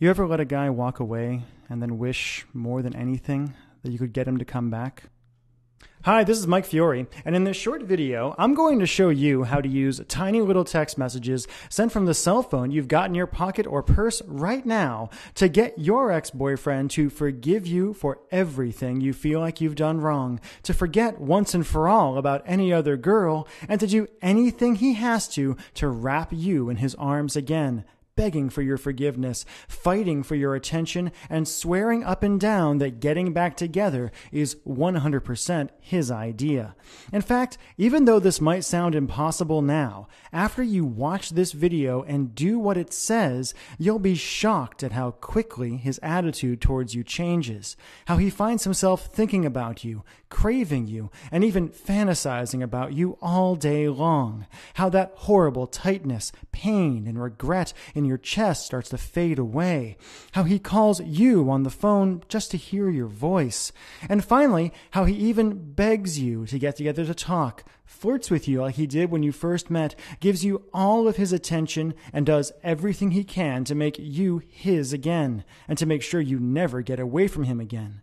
You ever let a guy walk away and then wish more than anything that you could get him to come back? Hi, this is Mike Fiore, and in this short video, I'm going to show you how to use tiny little text messages sent from the cell phone you've got in your pocket or purse right now to get your ex-boyfriend to forgive you for everything you feel like you've done wrong, to forget once and for all about any other girl, and to do anything he has to wrap you in his arms again, begging for your forgiveness, fighting for your attention, and swearing up and down that getting back together is 100% his idea. In fact, even though this might sound impossible now, after you watch this video and do what it says, you'll be shocked at how quickly his attitude towards you changes, how he finds himself thinking about you, craving you, and even fantasizing about you all day long, how that horrible tightness, pain, and regret in your chest starts to fade away, how he calls you on the phone just to hear your voice, and finally, how he even begs you to get together to talk, flirts with you like he did when you first met, gives you all of his attention, and does everything he can to make you his again, and to make sure you never get away from him again.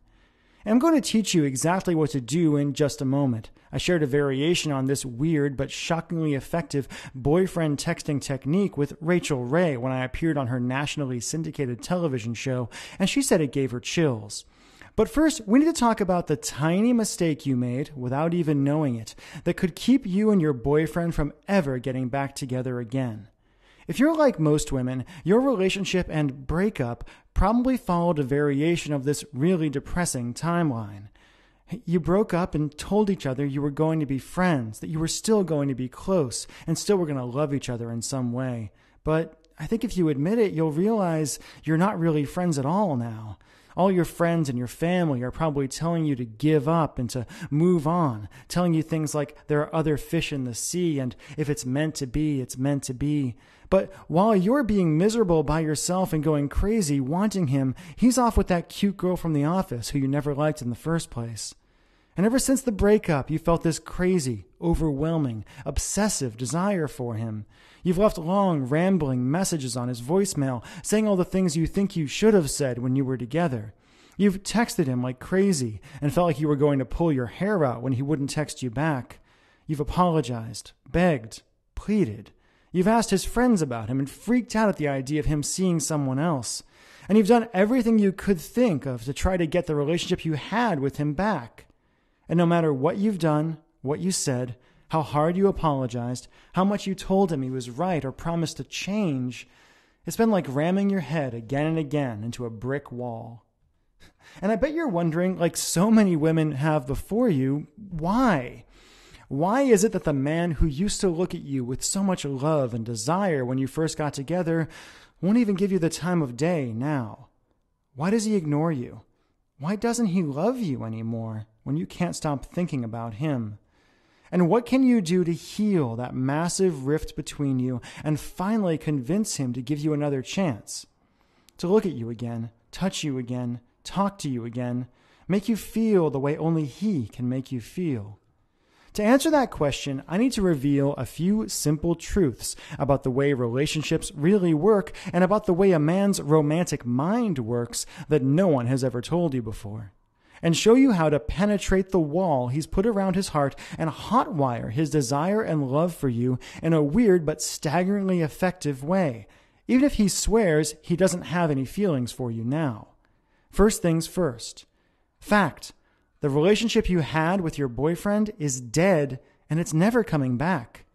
And I'm going to teach you exactly what to do in just a moment. I shared a variation on this weird but shockingly effective boyfriend texting technique with Rachel Ray when I appeared on her nationally syndicated television show, and she said it gave her chills. But first, we need to talk about the tiny mistake you made without even knowing it that could keep you and your boyfriend from ever getting back together again. If you're like most women, your relationship and breakup probably followed a variation of this really depressing timeline. You broke up and told each other you were going to be friends, that you were still going to be close, and still were going to love each other in some way. But I think if you admit it, you'll realize you're not really friends at all now. All your friends and your family are probably telling you to give up and to move on, telling you things like there are other fish in the sea and if it's meant to be, it's meant to be. But while you're being miserable by yourself and going crazy wanting him, he's off with that cute girl from the office who you never liked in the first place. And ever since the breakup, you felt this crazy, overwhelming, obsessive desire for him. You've left long, rambling messages on his voicemail saying all the things you think you should have said when you were together. You've texted him like crazy and felt like you were going to pull your hair out when he wouldn't text you back. You've apologized, begged, pleaded. You've asked his friends about him and freaked out at the idea of him seeing someone else. And you've done everything you could think of to try to get the relationship you had with him back. And no matter what you've done, what you said, how hard you apologized, how much you told him he was right or promised to change, it's been like ramming your head again and again into a brick wall. And I bet you're wondering, like so many women have before you, why? Why is it that the man who used to look at you with so much love and desire when you first got together won't even give you the time of day now? Why does he ignore you? Why doesn't he love you anymore when you can't stop thinking about him? And what can you do to heal that massive rift between you and finally convince him to give you another chance? To look at you again, touch you again, talk to you again, make you feel the way only he can make you feel? To answer that question, I need to reveal a few simple truths about the way relationships really work and about the way a man's romantic mind works that no one has ever told you before, and show you how to penetrate the wall he's put around his heart and hotwire his desire and love for you in a weird but staggeringly effective way, even if he swears he doesn't have any feelings for you now. First things first. Fact. The relationship you had with your boyfriend is dead and it's never coming back.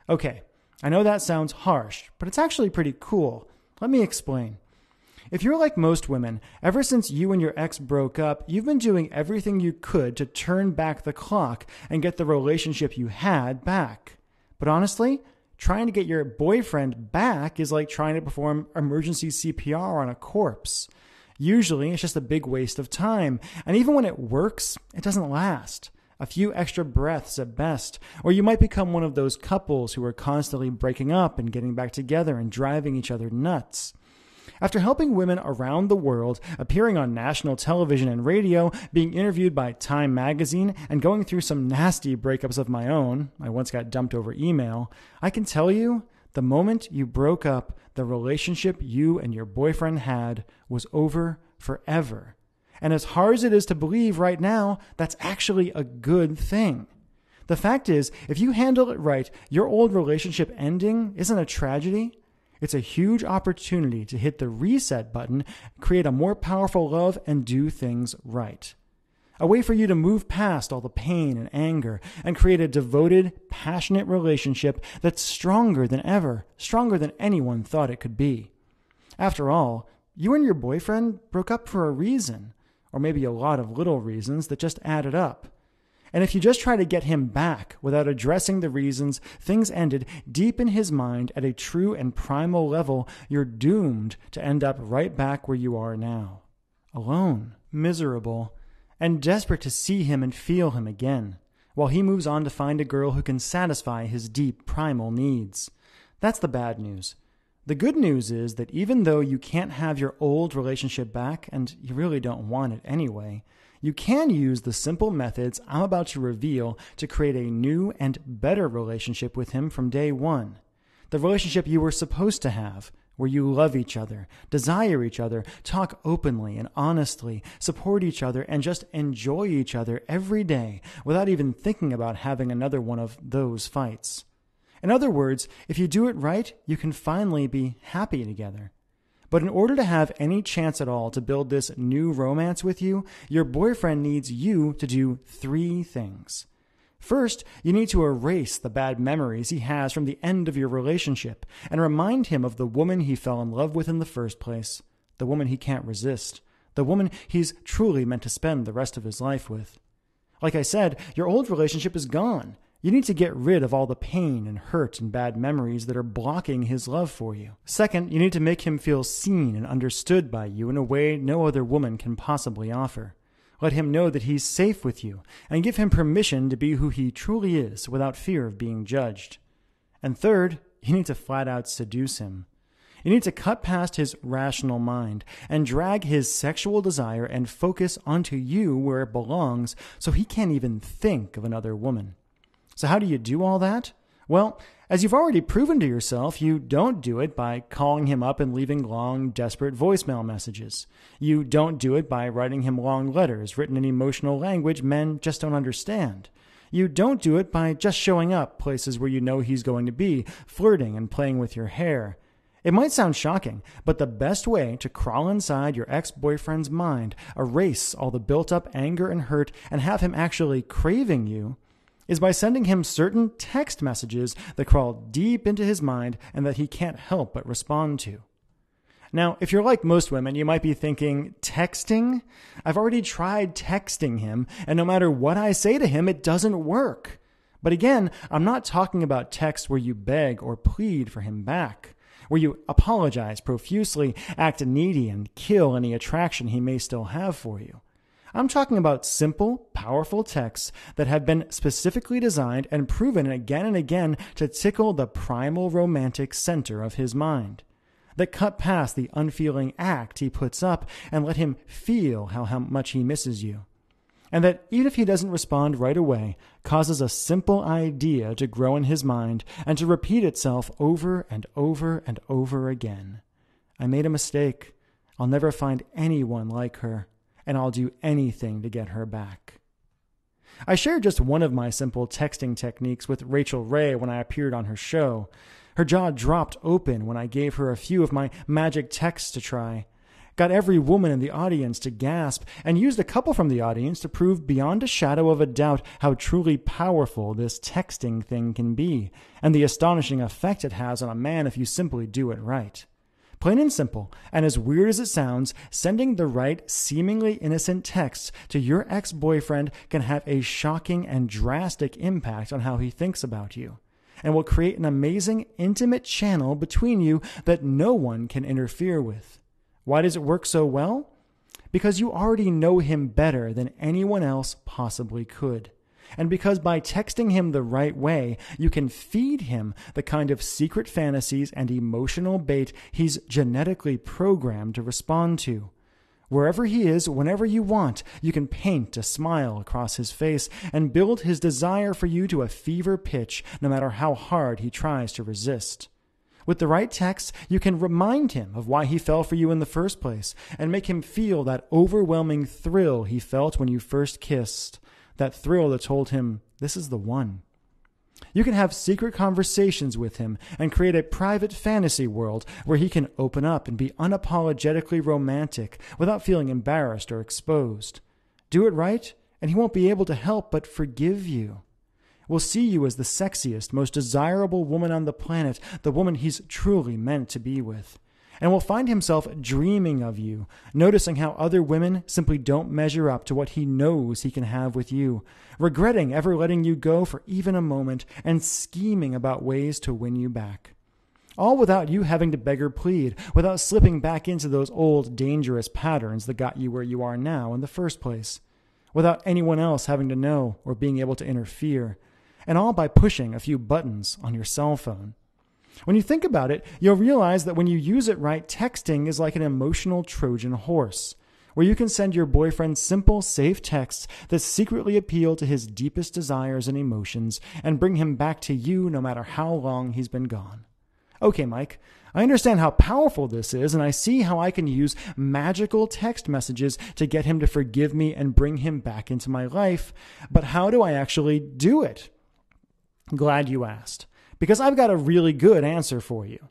Okay, I know that sounds harsh, but it's actually pretty cool. Let me explain. If you're like most women, ever since you and your ex broke up, you've been doing everything you could to turn back the clock and get the relationship you had back. But honestly, trying to get your boyfriend back is like trying to perform emergency CPR on a corpse. Usually, it's just a big waste of time, and even when it works, it doesn't last. A few extra breaths at best, or you might become one of those couples who are constantly breaking up and getting back together and driving each other nuts. After helping women around the world, appearing on national television and radio, being interviewed by Time magazine, and going through some nasty breakups of my own, I once got dumped over email, I can tell you The moment you broke up, the relationship you and your boyfriend had was over forever. And as hard as it is to believe right now, that's actually a good thing. The fact is, if you handle it right, your old relationship ending isn't a tragedy. It's a huge opportunity to hit the reset button, create a more powerful love, and do things right. A way for you to move past all the pain and anger and create a devoted, passionate relationship that's stronger than ever, stronger than anyone thought it could be. After all, you and your boyfriend broke up for a reason, or maybe a lot of little reasons that just added up. And if you just try to get him back without addressing the reasons things ended deep in his mind at a true and primal level, you're doomed to end up right back where you are now. Alone, miserable, and desperate to see him and feel him again, while he moves on to find a girl who can satisfy his deep primal needs. That's the bad news. The good news is that even though you can't have your old relationship back, and you really don't want it anyway, you can use the simple methods I'm about to reveal to create a new and better relationship with him from day one. The relationship you were supposed to have, where you love each other, desire each other, talk openly and honestly, support each other, and just enjoy each other every day without even thinking about having another one of those fights. In other words, if you do it right, you can finally be happy together. But in order to have any chance at all to build this new romance with you, your boyfriend needs you to do 3 things. First, you need to erase the bad memories he has from the end of your relationship and remind him of the woman he fell in love with in the first place, the woman he can't resist, the woman he's truly meant to spend the rest of his life with. Like I said, your old relationship is gone. You need to get rid of all the pain and hurt and bad memories that are blocking his love for you. Second, you need to make him feel seen and understood by you in a way no other woman can possibly offer. Let him know that he's safe with you and give him permission to be who he truly is without fear of being judged. And third, you need to flat out seduce him. You need to cut past his rational mind and drag his sexual desire and focus onto you where it belongs so he can't even think of another woman. So how do you do all that? Well, as you've already proven to yourself, you don't do it by calling him up and leaving long, desperate voicemail messages. You don't do it by writing him long letters written in emotional language men just don't understand. You don't do it by just showing up places where you know he's going to be, flirting and playing with your hair. It might sound shocking, but the best way to crawl inside your ex-boyfriend's mind, erase all the built-up anger and hurt, and have him actually craving you, is by sending him certain text messages that crawl deep into his mind and that he can't help but respond to. Now, if you're like most women, you might be thinking, texting? I've already tried texting him, and no matter what I say to him, it doesn't work. But again, I'm not talking about texts where you beg or plead for him back, where you apologize profusely, act needy, and kill any attraction he may still have for you. I'm talking about simple, powerful texts that have been specifically designed and proven again and again to tickle the primal romantic center of his mind, that cut past the unfeeling act he puts up and let him feel how much he misses you, and that even if he doesn't respond right away, causes a simple idea to grow in his mind and to repeat itself over and over and over again. I made a mistake. I'll never find anyone like her, and I'll do anything to get her back. I shared just one of my simple texting techniques with Rachel Ray when I appeared on her show. Her jaw dropped open when I gave her a few of my magic texts to try, got every woman in the audience to gasp, and used a couple from the audience to prove beyond a shadow of a doubt how truly powerful this texting thing can be, and the astonishing effect it has on a man if you simply do it right. Plain and simple, and as weird as it sounds, sending the right, seemingly innocent texts to your ex-boyfriend can have a shocking and drastic impact on how he thinks about you, and will create an amazing, intimate channel between you that no one can interfere with. Why does it work so well? Because you already know him better than anyone else possibly could. And because by texting him the right way, you can feed him the kind of secret fantasies and emotional bait he's genetically programmed to respond to. Wherever he is, whenever you want, you can paint a smile across his face and build his desire for you to a fever pitch, no matter how hard he tries to resist. With the right text, you can remind him of why he fell for you in the first place and make him feel that overwhelming thrill he felt when you first kissed, that thrill that told him, this is the one. You can have secret conversations with him and create a private fantasy world where he can open up and be unapologetically romantic without feeling embarrassed or exposed. Do it right, and he won't be able to help but forgive you. Will see you as the sexiest, most desirable woman on the planet, the woman he's truly meant to be with. And will find himself dreaming of you, noticing how other women simply don't measure up to what he knows he can have with you, regretting ever letting you go for even a moment, and scheming about ways to win you back. All without you having to beg or plead, without slipping back into those old dangerous patterns that got you where you are now in the first place, without anyone else having to know or being able to interfere, and all by pushing a few buttons on your cell phone. When you think about it, you'll realize that when you use it right, texting is like an emotional Trojan horse, where you can send your boyfriend simple, safe texts that secretly appeal to his deepest desires and emotions and bring him back to you no matter how long he's been gone. Okay, Mike, I understand how powerful this is, and I see how I can use magical text messages to get him to forgive me and bring him back into my life, but how do I actually do it? Glad you asked, because I've got a really good answer for you.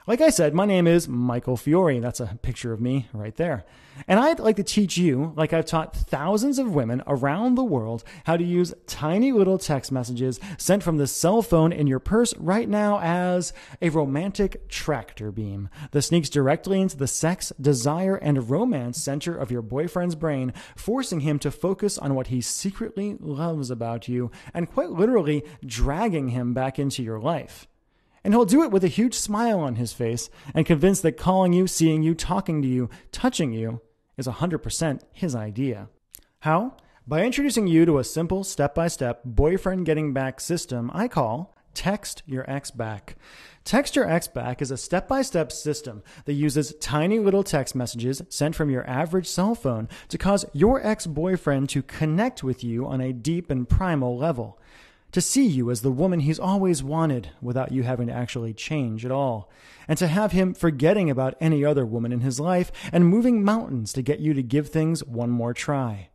Like I said, my name is Michael Fiore. That's a picture of me right there. And I'd like to teach you, like I've taught thousands of women around the world, how to use tiny little text messages sent from the cell phone in your purse right now as a romantic tractor beam that sneaks directly into the sex, desire, and romance center of your boyfriend's brain, forcing him to focus on what he secretly loves about you and quite literally dragging him back into your life. And he'll do it with a huge smile on his face and convinced that calling you, seeing you, talking to you, touching you is 100% his idea. How? By introducing you to a simple step-by-step boyfriend getting back system I call Text Your Ex Back. Text Your Ex Back is a step-by-step system that uses tiny little text messages sent from your average cell phone to cause your ex-boyfriend to connect with you on a deep and primal level, to see you as the woman he's always wanted without you having to actually change at all, and to have him forgetting about any other woman in his life and moving mountains to get you to give things one more try.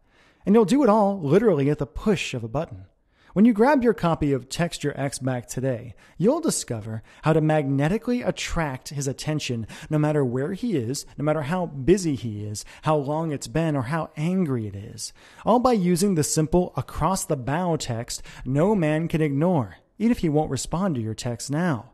And he'll do it all literally at the push of a button. When you grab your copy of Text Your Ex Back today, you'll discover how to magnetically attract his attention no matter where he is, no matter how busy he is, how long it's been, or how angry it is, all by using the simple across-the-bow text no man can ignore, even if he won't respond to your text now.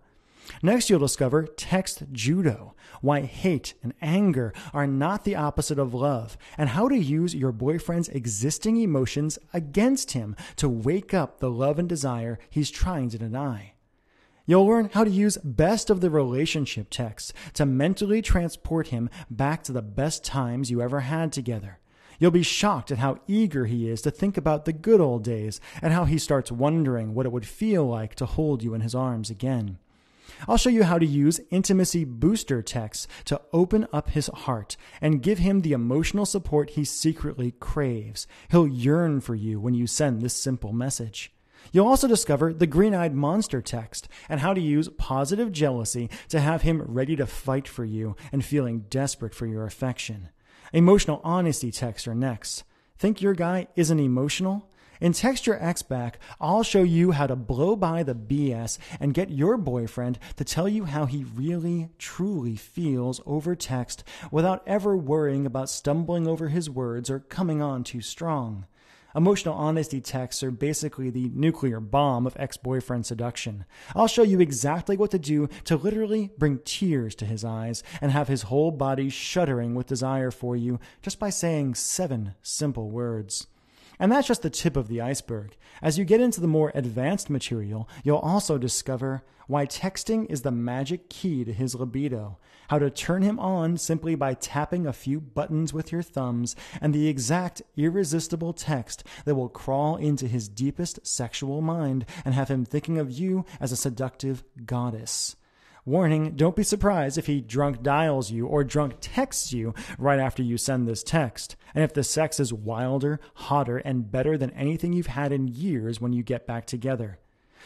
Next, you'll discover text judo, why hate and anger are not the opposite of love, and how to use your boyfriend's existing emotions against him to wake up the love and desire he's trying to deny. You'll learn how to use best of the relationship texts to mentally transport him back to the best times you ever had together. You'll be shocked at how eager he is to think about the good old days and how he starts wondering what it would feel like to hold you in his arms again. I'll show you how to use intimacy booster texts to open up his heart and give him the emotional support he secretly craves. He'll yearn for you when you send this simple message. You'll also discover the green-eyed monster text and how to use positive jealousy to have him ready to fight for you and feeling desperate for your affection. Emotional honesty texts are next. Think your guy isn't emotional? In Text Your Ex Back, I'll show you how to blow by the BS and get your boyfriend to tell you how he really, truly feels over text without ever worrying about stumbling over his words or coming on too strong. Emotional honesty texts are basically the nuclear bomb of ex-boyfriend seduction. I'll show you exactly what to do to literally bring tears to his eyes and have his whole body shuddering with desire for you just by saying 7 simple words. And that's just the tip of the iceberg. As you get into the more advanced material, you'll also discover why texting is the magic key to his libido, how to turn him on simply by tapping a few buttons with your thumbs, and the exact irresistible text that will crawl into his deepest sexual mind and have him thinking of you as a seductive goddess. Warning, don't be surprised if he drunk dials you or drunk texts you right after you send this text. And if the sex is wilder, hotter, and better than anything you've had in years when you get back together.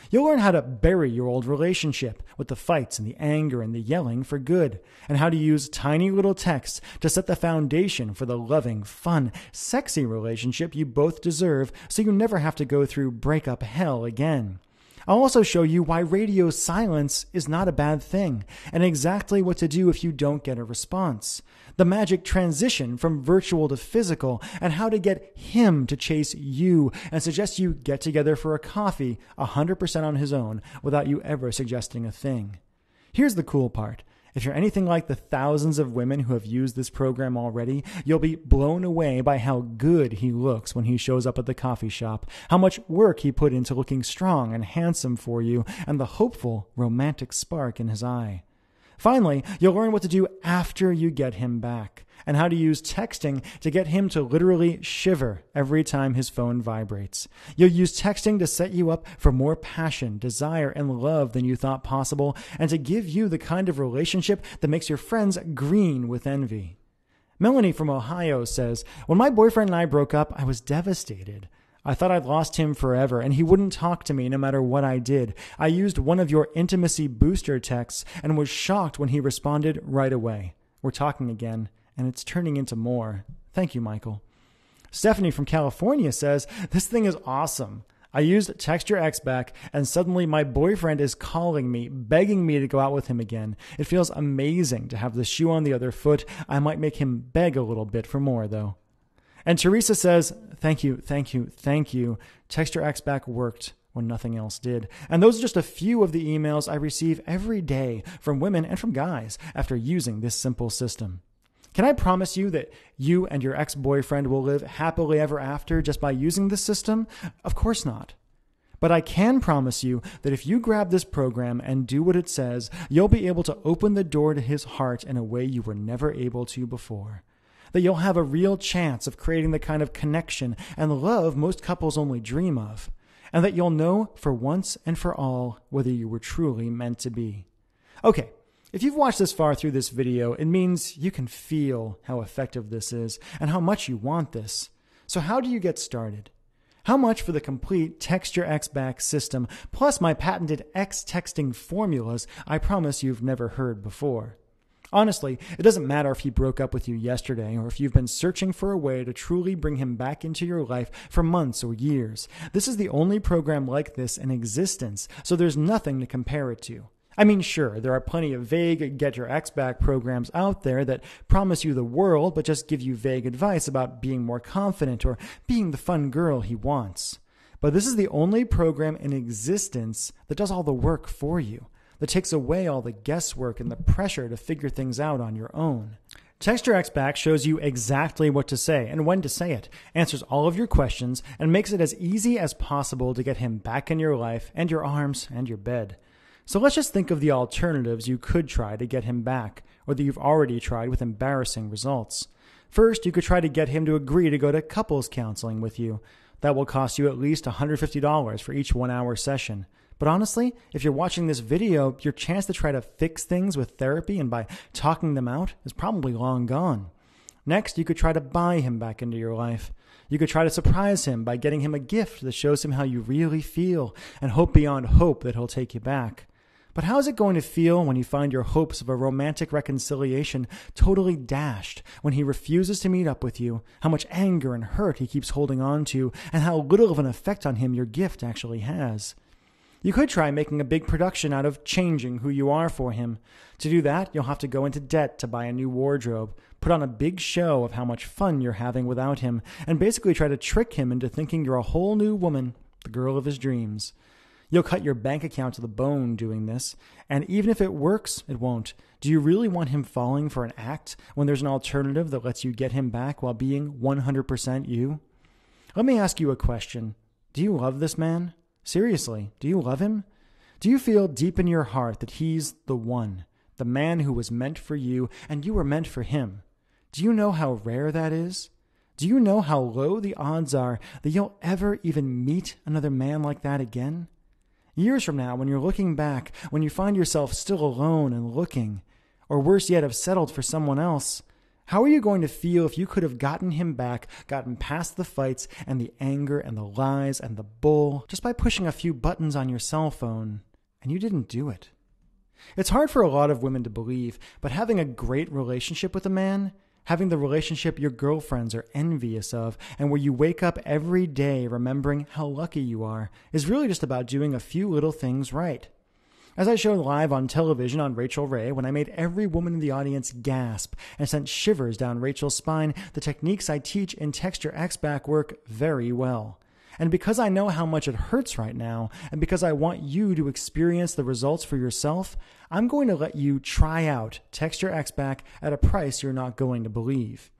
You'll learn how to bury your old relationship with the fights and the anger and the yelling for good, and how to use tiny little texts to set the foundation for the loving, fun, sexy relationship you both deserve so you never have to go through breakup hell again. I'll also show you why radio silence is not a bad thing, and exactly what to do if you don't get a response. The magic transition from virtual to physical, and how to get him to chase you and suggest you get together for a coffee 100% on his own without you ever suggesting a thing. Here's the cool part. If you're anything like the thousands of women who have used this program already, you'll be blown away by how good he looks when he shows up at the coffee shop, how much work he put into looking strong and handsome for you, and the hopeful, romantic spark in his eye. Finally, you'll learn what to do after you get him back, and how to use texting to get him to literally shiver every time his phone vibrates. You'll use texting to set you up for more passion, desire, and love than you thought possible, and to give you the kind of relationship that makes your friends green with envy. Melanie from Ohio says, "When my boyfriend and I broke up, I was devastated. I thought I'd lost him forever, and he wouldn't talk to me no matter what I did. I used one of your intimacy booster texts and was shocked when he responded right away. We're talking again, and it's turning into more. Thank you, Michael." Stephanie from California says, "This thing is awesome. I used Text Your Ex Back, and suddenly my boyfriend is calling me, begging me to go out with him again. It feels amazing to have the shoe on the other foot. I might make him beg a little bit for more, though." And Teresa says, "Thank you, thank you, thank you. Text Your Ex Back worked when nothing else did." And those are just a few of the emails I receive every day from women and from guys after using this simple system. Can I promise you that you and your ex-boyfriend will live happily ever after just by using this system? Of course not. But I can promise you that if you grab this program and do what it says, you'll be able to open the door to his heart in a way you were never able to before. That you'll have a real chance of creating the kind of connection and love most couples only dream of. And that you'll know for once and for all whether you were truly meant to be. Okay, if you've watched this far through this video, it means you can feel how effective this is and how much you want this. So how do you get started? How much for the complete Text Your Ex Back system, plus my patented X texting formulas I promise you've never heard before? Honestly, it doesn't matter if he broke up with you yesterday or if you've been searching for a way to truly bring him back into your life for months or years. This is the only program like this in existence, so there's nothing to compare it to. I mean, sure, there are plenty of vague Get Your Ex Back programs out there that promise you the world but just give you vague advice about being more confident or being the fun girl he wants. But this is the only program in existence that does all the work for you, that takes away all the guesswork and the pressure to figure things out on your own. Text Your Ex Back shows you exactly what to say and when to say it, answers all of your questions, and makes it as easy as possible to get him back in your life and your arms and your bed. So let's just think of the alternatives you could try to get him back, or that you've already tried with embarrassing results. First, you could try to get him to agree to go to couples counseling with you. That will cost you at least $150 for each 1-hour session. But honestly, if you're watching this video, your chance to try to fix things with therapy and by talking them out is probably long gone. Next, you could try to buy him back into your life. You could try to surprise him by getting him a gift that shows him how you really feel and hope beyond hope that he'll take you back. But how is it going to feel when you find your hopes of a romantic reconciliation totally dashed, when he refuses to meet up with you, how much anger and hurt he keeps holding on to, and how little of an effect on him your gift actually has? You could try making a big production out of changing who you are for him. To do that, you'll have to go into debt to buy a new wardrobe, put on a big show of how much fun you're having without him, and basically try to trick him into thinking you're a whole new woman, the girl of his dreams. You'll cut your bank account to the bone doing this, and even if it works, it won't. Do you really want him falling for an act when there's an alternative that lets you get him back while being 100% you? Let me ask you a question. Do you love this man? Seriously, do you love him? Do you feel deep in your heart that he's the one, the man who was meant for you and you were meant for him? Do you know how rare that is? Do you know how low the odds are that you'll ever even meet another man like that again? Years from now, when you're looking back, when you find yourself still alone and looking, or worse yet, have settled for someone else, How are you going to feel if you could have gotten him back, gotten past the fights and the anger and the lies and the bull just by pushing a few buttons on your cell phone, and you didn't do it? It's hard for a lot of women to believe, but having a great relationship with a man, having the relationship your girlfriends are envious of, and where you wake up every day remembering how lucky you are, is really just about doing a few little things right. As I showed live on television on Rachel Ray, when I made every woman in the audience gasp and sent shivers down Rachel's spine, the techniques I teach in Texture X-Back work very well. And because I know how much it hurts right now, and because I want you to experience the results for yourself, I'm going to let you try out Texture X-Back at a price you're not going to believe.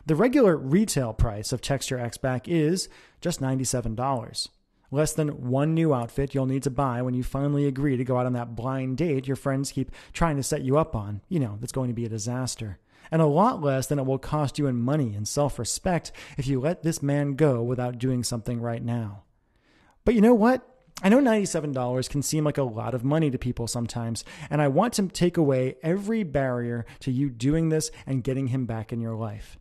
The regular retail price of Texture X-Back is just $97. Less than one new outfit you'll need to buy when you finally agree to go out on that blind date your friends keep trying to set you up on. That's going to be a disaster. And a lot less than it will cost you in money and self-respect if you let this man go without doing something right now. But you know what? I know $97 can seem like a lot of money to people sometimes, and I want to take away every barrier to you doing this and getting him back in your life.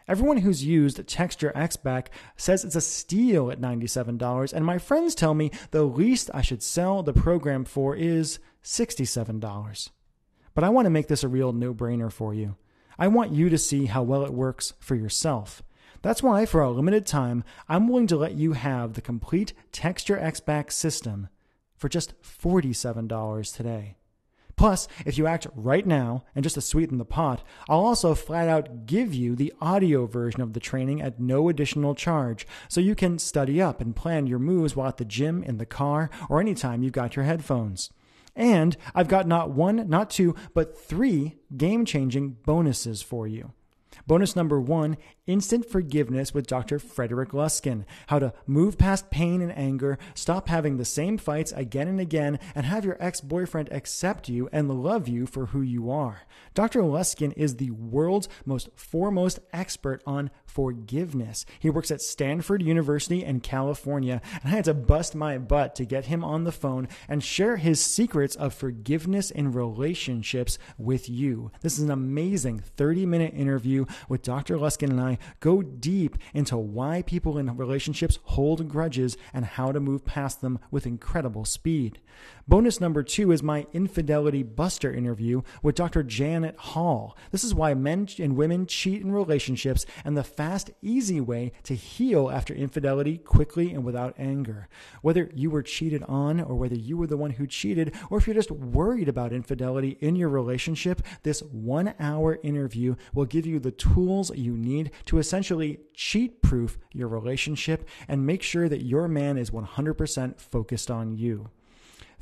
Everyone who's used Texture X-Back says it's a steal at $97, and my friends tell me the least I should sell the program for is $67. But I want to make this a real no-brainer for you. I want you to see how well it works for yourself. That's why, for a limited time, I'm willing to let you have the complete Texture X-Back system for just $47 today. Plus, if you act right now, and just to sweeten the pot, I'll also flat out give you the audio version of the training at no additional charge, so you can study up and plan your moves while at the gym, in the car, or anytime you've got your headphones. And I've got not one, not two, but 3 game-changing bonuses for you. Bonus number 1, Instant Forgiveness with Dr. Frederick Luskin. How to move past pain and anger, stop having the same fights again and again, and have your ex-boyfriend accept you and love you for who you are. Dr. Luskin is the world's most foremost expert on forgiveness. He works at Stanford University in California, and I had to bust my butt to get him on the phone and share his secrets of forgiveness in relationships with you. This is an amazing 30-minute interview with Dr. Luskin, and I go deep into why people in relationships hold grudges and how to move past them with incredible speed. Bonus number 2 is my Infidelity Buster interview with Dr. Janet Hall. This is why men and women cheat in relationships and the fast, easy way to heal after infidelity quickly and without anger. Whether you were cheated on or whether you were the one who cheated, or if you're just worried about infidelity in your relationship, this 1-hour interview will give you the tools you need to essentially cheat-proof your relationship and make sure that your man is 100% focused on you.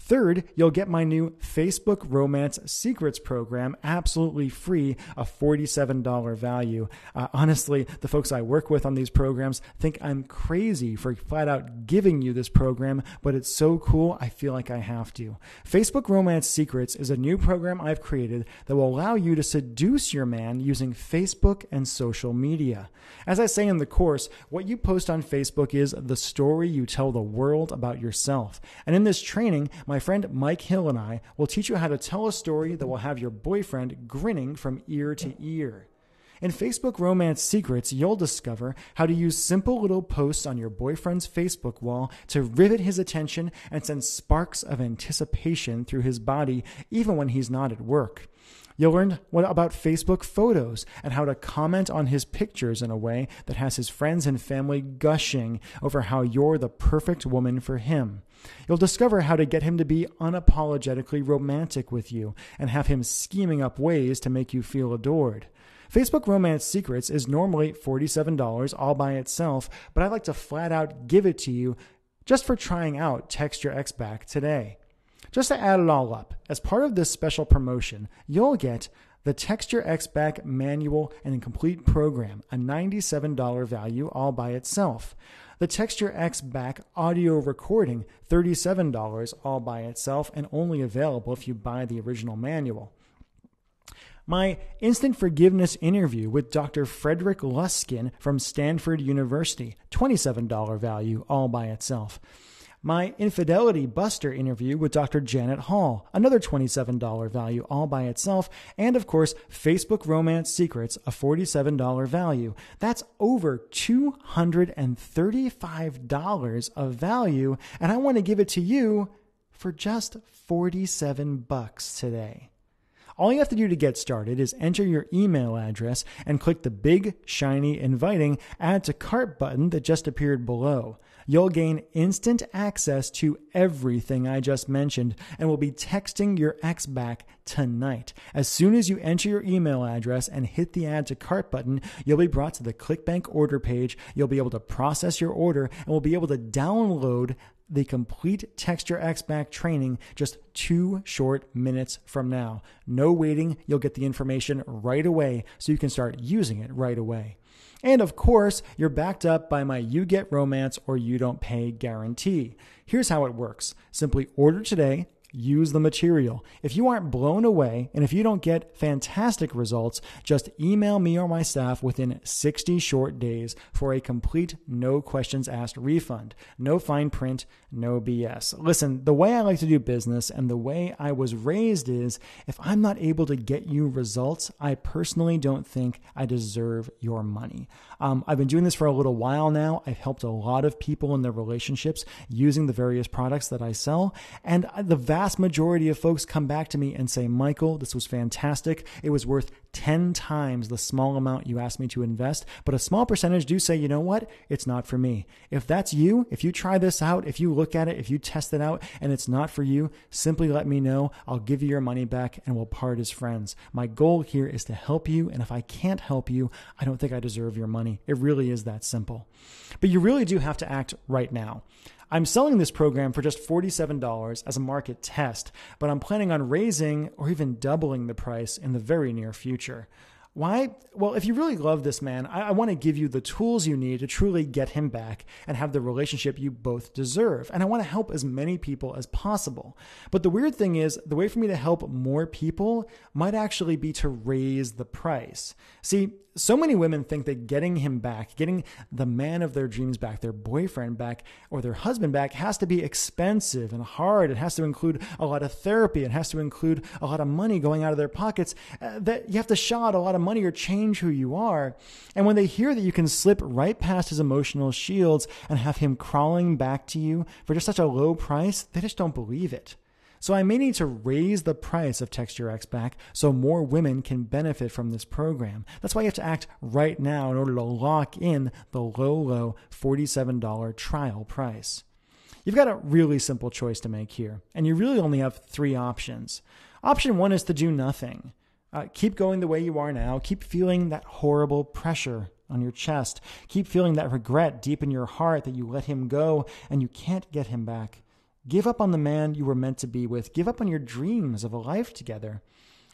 Third, you'll get my new Facebook Romance Secrets program absolutely free, a $47 value. Honestly, the folks I work with on these programs think I'm crazy for flat out giving you this program, but it's so cool I feel like I have to. Facebook Romance Secrets is a new program I've created that will allow you to seduce your man using Facebook and social media. As I say in the course, what you post on Facebook is the story you tell the world about yourself. And in this training, my friend Mike Hill and I will teach you how to tell a story that will have your boyfriend grinning from ear to ear. In Facebook Romance Secrets, you'll discover how to use simple little posts on your boyfriend's Facebook wall to rivet his attention and send sparks of anticipation through his body, even when he's not at work. You'll learn about Facebook photos and how to comment on his pictures in a way that has his friends and family gushing over how you're the perfect woman for him. You'll discover how to get him to be unapologetically romantic with you and have him scheming up ways to make you feel adored. Facebook Romance Secrets is normally $47 all by itself, but I'd like to flat out give it to you just for trying out Texture X-Back today. Just to add it all up, as part of this special promotion, you'll get the Texture X-Back Manual and Complete Program, a $97 value all by itself. The Texture X-Back Audio Recording, $37 all by itself and only available if you buy the original manual. My Instant Forgiveness interview with Dr. Frederick Luskin from Stanford University, $27 value all by itself. My Infidelity Buster interview with Dr. Janet Hall, another $27 value all by itself, and of course, Facebook Romance Secrets, a $47 value. That's over $235 of value, and I want to give it to you for just $47 today. All you have to do to get started is enter your email address and click the big, shiny, inviting Add to Cart button that just appeared below. You'll gain instant access to everything I just mentioned and will be texting your ex back tonight. As soon as you enter your email address and hit the Add to Cart button, you'll be brought to the ClickBank order page. You'll be able to process your order and will be able to download the complete Text Your Ex Back training just 2 short minutes from now. No waiting. You'll get the information right away so you can start using it right away. And of course, you're backed up by my You Get Romance or You Don't Pay guarantee. Here's how it works. Simply order today. Use the material. If you aren't blown away and if you don't get fantastic results, just email me or my staff within 60 short days for a complete no questions asked refund. No fine print, no BS. Listen, the way I like to do business and the way I was raised is if I'm not able to get you results, I personally don't think I deserve your money. I've been doing this for a little while now. I've helped a lot of people in their relationships using the various products that I sell, and the vast majority of folks come back to me and say, Michael, this was fantastic. It was worth 10 times the small amount you asked me to invest, but a small percentage do say, you know what? It's not for me. If that's you, if you try this out, if you look at it, if you test it out and it's not for you, simply let me know. I'll give you your money back and we'll part as friends. My goal here is to help you, and if I can't help you, I don't think I deserve your money. It really is that simple. But you really do have to act right now. I'm selling this program for just $47 as a market test, but I'm planning on raising or even doubling the price in the very near future. Why? Well, if you really love this man, I want to give you the tools you need to truly get him back and have the relationship you both deserve. And I want to help as many people as possible. But the weird thing is, the way for me to help more people might actually be to raise the price. See, so many women think that getting him back, getting the man of their dreams back, their boyfriend back, or their husband back has to be expensive and hard. It has to include a lot of therapy. It has to include a lot of money going out of their pockets. That you have to shell out a lot of money or change who you are. And when they hear that you can slip right past his emotional shields and have him crawling back to you for just such a low price, they just don't believe it. So I may need to raise the price of Text Your Ex Back so more women can benefit from this program. That's why you have to act right now in order to lock in the low $47 trial price. You've got a really simple choice to make here, and you really only have 3 options. Option 1 is to do nothing. Keep going the way you are now. Keep feeling that horrible pressure on your chest. Keep feeling that regret deep in your heart that you let him go and you can't get him back. Give up on the man you were meant to be with. Give up on your dreams of a life together.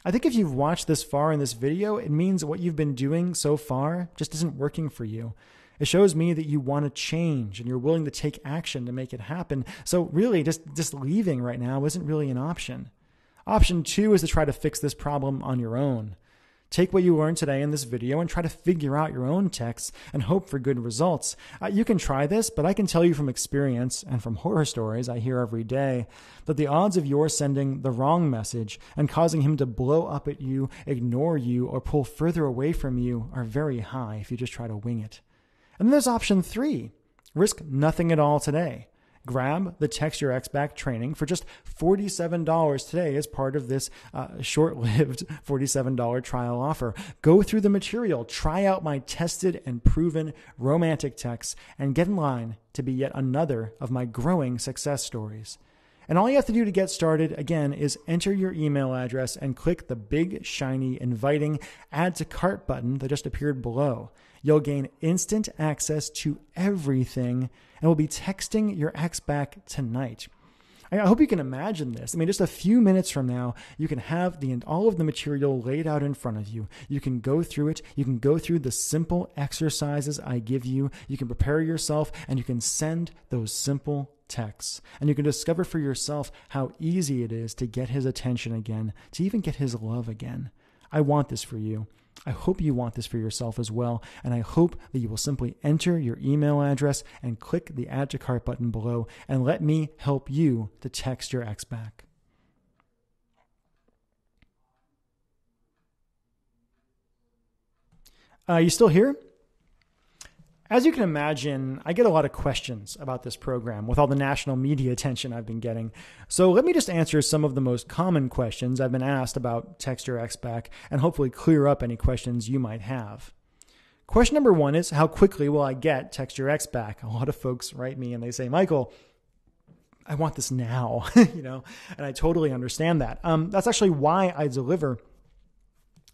I think if you've watched this far in this video, it means what you've been doing so far just isn't working for you. It shows me that you want to change and you're willing to take action to make it happen. So really, just leaving right now isn't really an option. Option 2 is to try to fix this problem on your own. Take what you learned today in this video and try to figure out your own texts and hope for good results. You can try this, but I can tell you from experience and from horror stories I hear every day that the odds of your sending the wrong message and causing him to blow up at you, ignore you, or pull further away from you are very high if you just try to wing it. And then there's option 3. Risk nothing at all today. Grab the Text Your Ex Back training for just $47 today as part of this short-lived $47 trial offer. Go through the material, try out my tested and proven romantic texts, and get in line to be yet another of my growing success stories. And all you have to do to get started, again, is enter your email address and click the big, shiny, inviting Add to Cart button that just appeared below. You'll gain instant access to everything and will be texting your ex back tonight. I hope you can imagine this. I mean, just a few minutes from now, you can have all of the material laid out in front of you. You can go through it. You can go through the simple exercises I give you. You can prepare yourself, and you can send those simple texts. And you can discover for yourself how easy it is to get his attention again, to even get his love again. I want this for you. I hope you want this for yourself as well, and I hope that you will simply enter your email address and click the Add to Cart button below and let me help you to text your ex back. You still here? As you can imagine, I get a lot of questions about this program with all the national media attention I've been getting. So let me just answer some of the most common questions I've been asked about Text Your Ex Back and hopefully clear up any questions you might have. Question number one is, how quickly will I get Text Your Ex Back? A lot of folks write me and they say, Michael, I want this now, and I totally understand that. That's actually why I deliver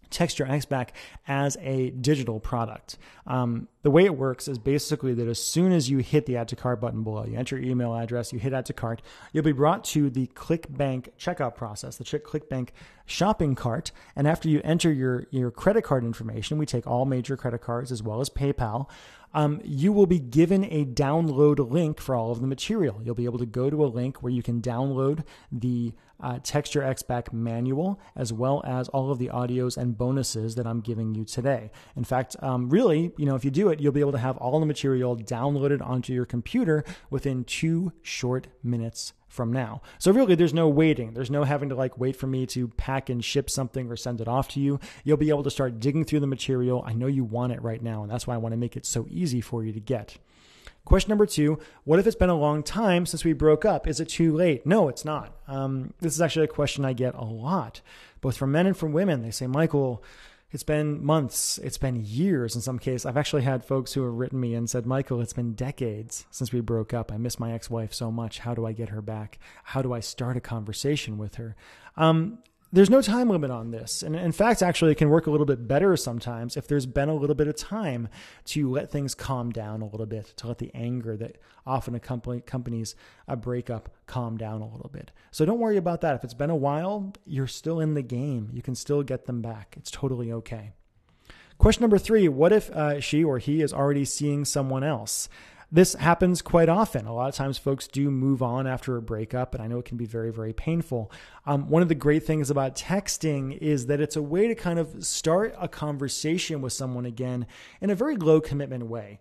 Text Your Ex Back as a digital product. The way it works is basically that as soon as you hit the Add to Cart button below, you enter your email address, you hit Add to Cart, you'll be brought to the ClickBank checkout process, the ClickBank shopping cart. And after you enter your credit card information, we take all major credit cards as well as PayPal. You will be given a download link for all of the material. You'll be able to go to a link where you can download the Text Your Ex Back manual, as well as all of the audios and bonuses that I'm giving you today. In fact, really, if you do it, you'll be able to have all the material downloaded onto your computer within 2 short minutes from now. So really, there's no waiting. There's no having to wait for me to pack and ship something or send it off to you. You'll be able to start digging through the material. I know you want it right now, and that's why I want to make it so easy for you to get. Question number 2, what if it's been a long time since we broke up? Is it too late? No, it's not. This is actually a question I get a lot, both from men and from women. They say, Michael, it's been months, it's been years in some cases. I've actually had folks who have written me and said, Michael, it's been decades since we broke up. I miss my ex-wife so much. How do I get her back? How do I start a conversation with her? There's no time limit on this. And in fact, actually, it can work a little bit better sometimes if there's been a little bit of time to let things calm down a little bit, to let the anger that often accompanies a breakup calm down a little bit. So don't worry about that. If it's been a while, you're still in the game. You can still get them back. It's totally okay. Question number 3, what if she or he is already seeing someone else? This happens quite often. A lot of times folks do move on after a breakup, and I know it can be very, very painful. One of the great things about texting is that it's a way to kind of start a conversation with someone again in a very low commitment way.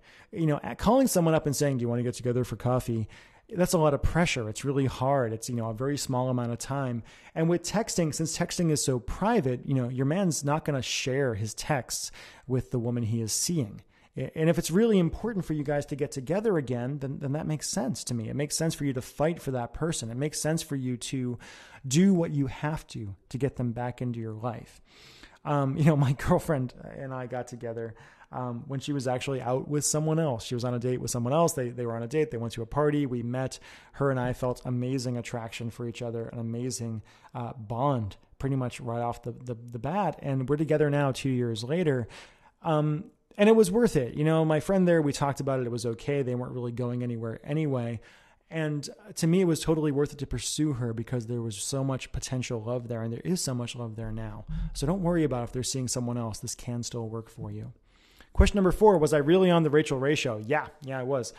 Calling someone up and saying, do you want to get together for coffee? That's a lot of pressure. It's really hard. It's, a very small amount of time. And with texting, since texting is so private, your man's not going to share his texts with the woman he is seeing. And if it's really important for you guys to get together again, then that makes sense to me. It makes sense for you to fight for that person. It makes sense for you to do what you have to get them back into your life. My girlfriend and I got together when she was actually out with someone else. She was on a date with someone else. They were on a date. They went to a party. We met. Her and I felt amazing attraction for each other, an amazing bond pretty much right off the bat. And we're together now 2 years later. And it was worth it. My friend there, we talked about it. It was okay. They weren't really going anywhere anyway. And to me, it was totally worth it to pursue her because there was so much potential love there, and there is so much love there now. So don't worry about if they're seeing someone else. This can still work for you. Question number 4, was I really on the Rachel Ray show? Yeah, I was.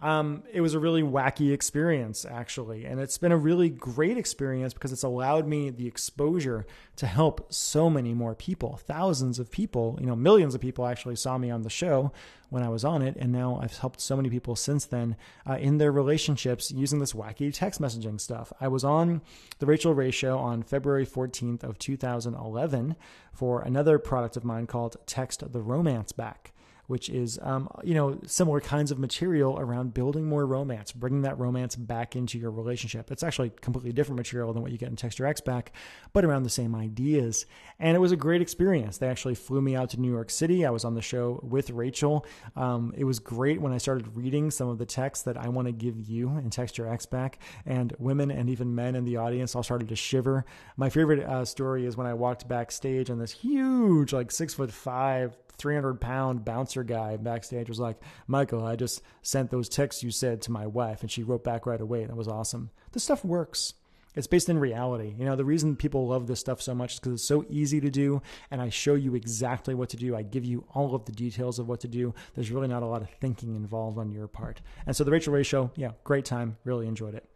It was a really wacky experience, actually. And it's been a really great experience because it's allowed me the exposure to help so many more people. Thousands of people, millions of people actually saw me on the show when I was on it. And now I've helped so many people since then in their relationships using this wacky text messaging stuff. I was on the Rachel Ray show on February 14th of 2011 for another product of mine called Text the Romance Back, which is, similar kinds of material around building more romance, bringing that romance back into your relationship. It's actually completely different material than what you get in Text Your Ex Back, but around the same ideas. And it was a great experience. They actually flew me out to New York City. I was on the show with Rachel. It was great when I started reading some of the texts that I want to give you in Text Your Ex Back, and women and even men in the audience all started to shiver. My favorite story is when I walked backstage and this huge, 6'5", 300-pound bouncer guy backstage was like, Michael, I just sent those texts you said to my wife, and she wrote back right away. That was awesome. This stuff works. It's based in reality. The reason people love this stuff so much is because it's so easy to do, and I show you exactly what to do. I give you all of the details of what to do. There's really not a lot of thinking involved on your part. And so the Rachel Ray show, great time. Really enjoyed it.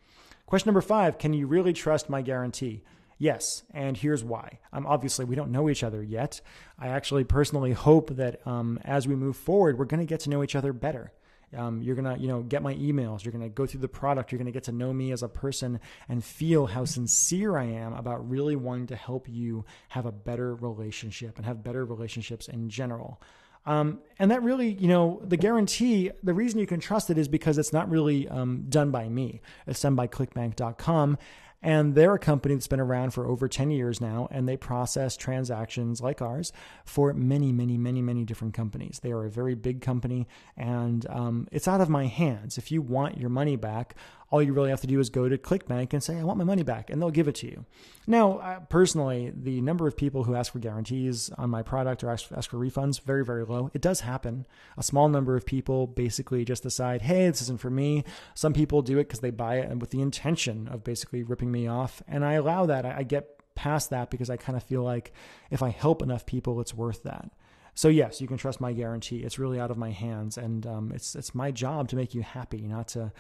Question number 5, can you really trust my guarantee? Yes, and here's why. Obviously, we don't know each other yet. I actually personally hope that as we move forward, we're going to get to know each other better. You're going to, get my emails. You're going to go through the product. You're going to get to know me as a person and feel how sincere I am about really wanting to help you have a better relationship and have better relationships in general. And that really, the guarantee, the reason you can trust it is because it's not really done by me. It's done by clickbank.com. And they're a company that's been around for over 10 years now, and they process transactions like ours for many, many, many, many different companies. They are a very big company, and it's out of my hands. If you want your money back, all you really have to do is go to ClickBank and say, I want my money back, and they'll give it to you. Now, personally, the number of people who ask for guarantees on my product or ask for refunds, very, very low. It does happen. A small number of people basically just decide, hey, this isn't for me. Some people do it because they buy it and with the intention of basically ripping me off, and I allow that. I get past that because I kind of feel like if I help enough people, it's worth that. So yes, you can trust my guarantee. It's really out of my hands, and it's my job to make you happy, not to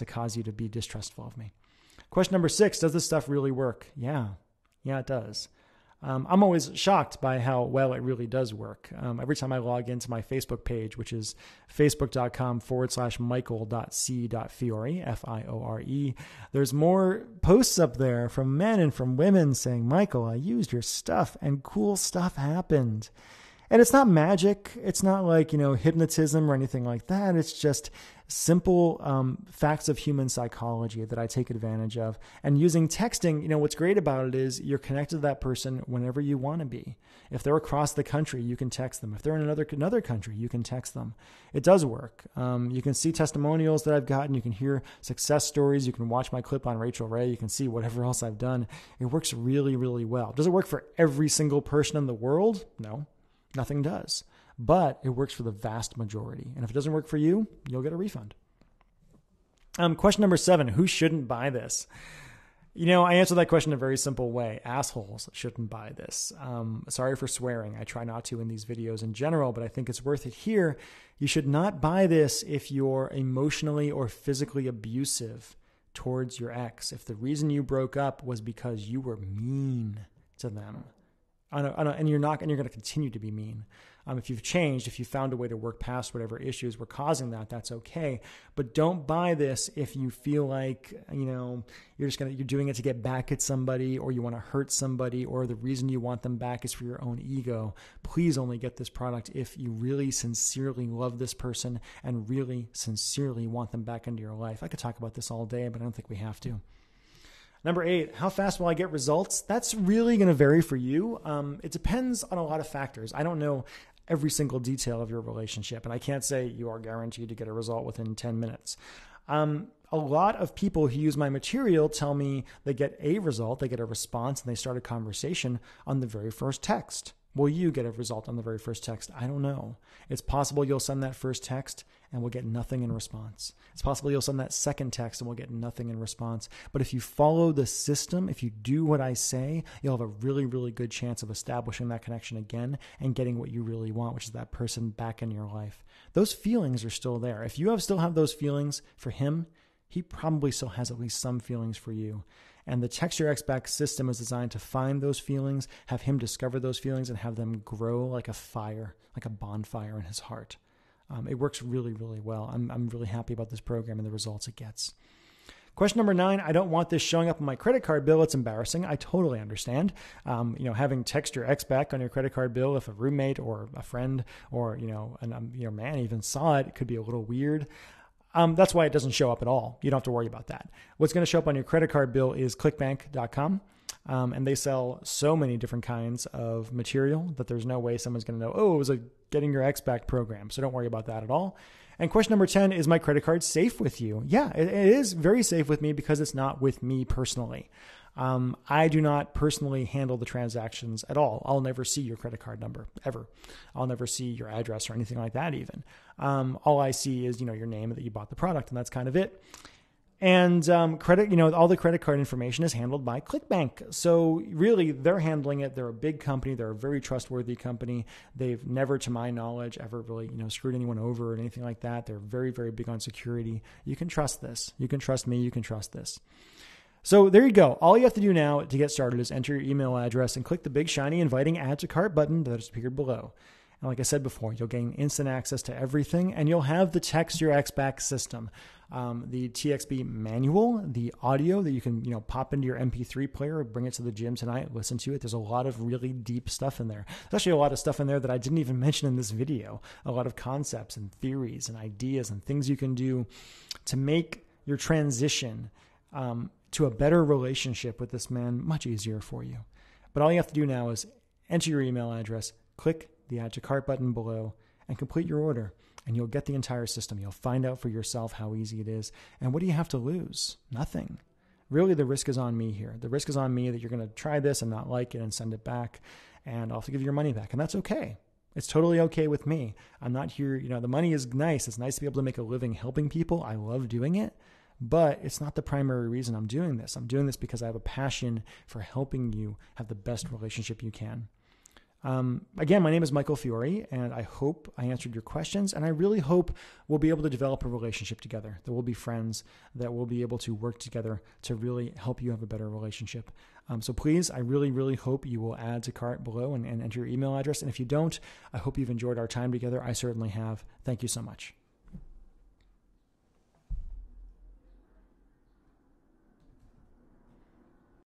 cause you to be distrustful of me. Question number 6: does this stuff really work? Yeah, it does. I'm always shocked by how well it really does work. Every time I log into my Facebook page, which is facebook.com/michael.c.fiore, Fiore, there's more posts up there from men and from women saying, Michael, I used your stuff and cool stuff happened. And it's not magic. It's not like, hypnotism or anything like that. It's just simple facts of human psychology that I take advantage of. And using texting, what's great about it is you're connected to that person whenever you want to be. If they're across the country, you can text them. If they're in another country, you can text them. It does work. You can see testimonials that I've gotten. You can hear success stories. You can watch my clip on Rachel Ray. You can see whatever else I've done. It works really, really well. Does it work for every single person in the world? No. Nothing does, but it works for the vast majority. And if it doesn't work for you, you'll get a refund. Question number 7, who shouldn't buy this? I answer that question in a very simple way. Assholes shouldn't buy this. Sorry for swearing. I try not to in these videos in general, but I think it's worth it here. You should not buy this if you're emotionally or physically abusive towards your ex. If the reason you broke up was because you were mean to them. And you're going to continue to be mean. If you've changed, if you found a way to work past whatever issues were causing that, that's okay. But don't buy this if you feel like, you're doing it to get back at somebody, or you want to hurt somebody, or the reason you want them back is for your own ego. Please only get this product if you really sincerely love this person and really sincerely want them back into your life. I could talk about this all day, but I don't think we have to. Number 8, how fast will I get results? That's really going to vary for you. It depends on a lot of factors. I don't know every single detail of your relationship, and I can't say you are guaranteed to get a result within 10 minutes. A lot of people who use my material tell me they get a result, they get a response, and they start a conversation on the very first text. Will you get a result on the very first text? I don't know. It's possible you'll send that first text and we'll get nothing in response. It's possible you'll send that second text and we'll get nothing in response. But if you follow the system, if you do what I say, you'll have a really, really good chance of establishing that connection again and getting what you really want, which is that person back in your life. Those feelings are still there. If you still have those feelings for him, he probably still has at least some feelings for you. And the Text Your Ex Back system is designed to find those feelings, have him discover those feelings, and have them grow like a fire, like a bonfire in his heart. It works really, really well. I'm really happy about this program and the results it gets. Question number 9, I don't want this showing up on my credit card bill. It's embarrassing. I totally understand. Having Text Your Ex Back on your credit card bill, if a roommate or a friend or, your man even saw it, it could be a little weird. That's why it doesn't show up at all. You don't have to worry about that. What's going to show up on your credit card bill is clickbank.com. And they sell so many different kinds of material that there's no way someone's going to know, it was a Getting Your Ex Back program. So don't worry about that at all. And question number 10, is my credit card safe with you? Yeah, it is very safe with me because it's not with me personally. I do not personally handle the transactions at all. I'll never see your credit card number ever. I'll never see your address or anything like that even. All I see is, your name that you bought the product, and that's kind of it. And all the credit card information is handled by ClickBank. So really, they're handling it. They're a big company. They're a very trustworthy company. They've never, to my knowledge, ever really screwed anyone over or anything like that. They're very, very big on security. You can trust this. You can trust me. You can trust this. So there you go. All you have to do now to get started is enter your email address and click the big shiny inviting add to cart button that is appeared below. And like I said before, you'll gain instant access to everything, and you'll have the Text Your Ex Back system, the TXB manual, the audio that you can pop into your MP3 player, bring it to the gym tonight, listen to it. There's a lot of really deep stuff in there. There's actually a lot of stuff in there that I didn't even mention in this video. A lot of concepts and theories and ideas and things you can do to make your transition to a better relationship with this man much easier for you. But all you have to do now is enter your email address, click the add to cart button below, and complete your order, and you'll get the entire system. You'll find out for yourself how easy it is. And what do you have to lose? Nothing. Really, the risk is on me here. The risk is on me that you're going to try this and not like it and send it back, and I'll have to give you your money back. And that's okay. It's totally okay with me. I'm not here, the money is nice. It's nice to be able to make a living helping people. I love doing it. But it's not the primary reason I'm doing this. I'm doing this because I have a passion for helping you have the best relationship you can. Again, my name is Michael Fiore, and I hope I answered your questions, and I really hope we'll be able to develop a relationship together, that we'll be friends, that we'll be able to work together to really help you have a better relationship. So please, I really, really hope you will add to cart below and enter your email address. And if you don't, I hope you've enjoyed our time together. I certainly have. Thank you so much.